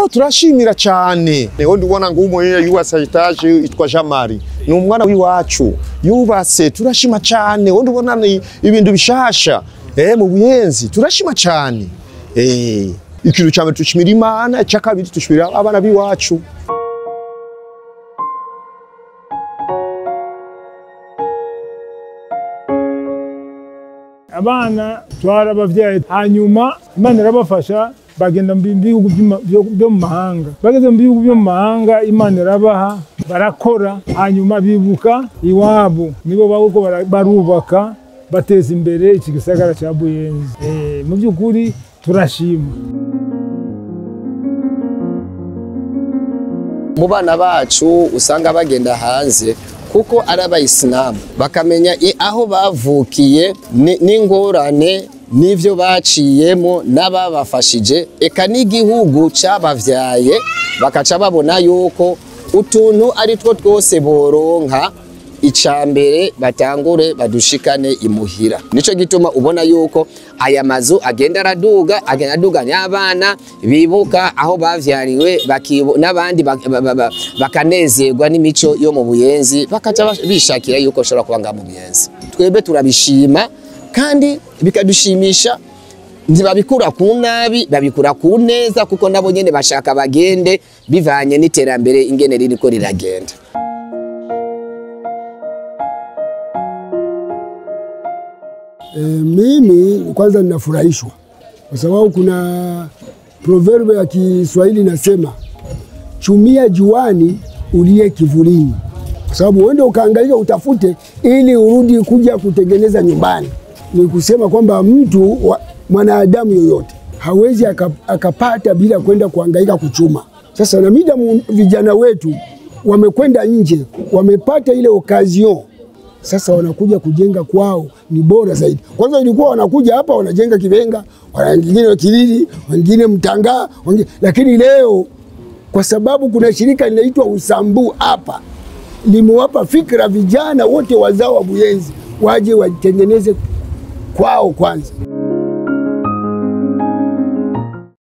turashimira cyane. Neho ndubona ngo umuntu yubatse etage itwa Jamari. Ni umwana w'iwacu yubatse turashima cyane. Wo ndubona ni ibintu bishasha. Mu Buyenzi turashima cyane. Ikintu cyane tushimira Imana, cyakabiri tushimira abana b'iwacu. Abana twara bavyeyi hanyuma Imana irabafasha bagenda mu bihugu byo mu mahanga. Bageze mu bihugu byo mu mahanga Imana irabaha barakora hanyuma bibuka iwabo nibo bako barubaka bateza imbere iki gisagara cya Buyenzi. Mu byukuri turashima. Mu bana bacu usanga bagenda hanze kuko ari abayisilamu bakamenya aho bavukiye n'ingorane n'ivyo baciyemo n'ababafashije eka n'igihugu cyabavyaye bakaca babona yuko utuntu ari two twose boronka icambere batangure badushikane imuhira. Nico gituma ubona yuko aya mazu agenda araduga n'abana bibuka aho bavyariwe n'abandi bakanezerwa n'imico yo mu Buyenzi bakaca bishakira yuko shobora kubanga mu Buyenzi. Twebwe turabishima kandi bikadushimisha, ntibabikura ku nabi babikura ku neza kuko nabo nyene bashaka bagende bivanye n'iterambere ingene ririko riragenda. Mimi kwanza ninafurahishwa kwa sababu kuna proverbe ya Kiswahili inasema chumia juani ulie kivulini, kwa sababu uende ukaangalia utafute ili urudi kuja kutengeneza nyumbani. Ni kusema kwamba mtu mwanadamu yoyote hawezi akapata bila kwenda kuhangaika kuchuma. Sasa na mida vijana wetu wamekwenda nje wamepata ile occasion, sasa wanakuja kujenga kwao ni bora zaidi. Kwanza ilikuwa wanakuja hapa wanajenga Kibenga, wengine Kilili, wengine Mtanga, lakini leo kwa sababu kuna shirika linaitwa Usambu hapa limewapa fikra vijana wote wazao wa Buyenzi waje watengeneze kwao kwanza.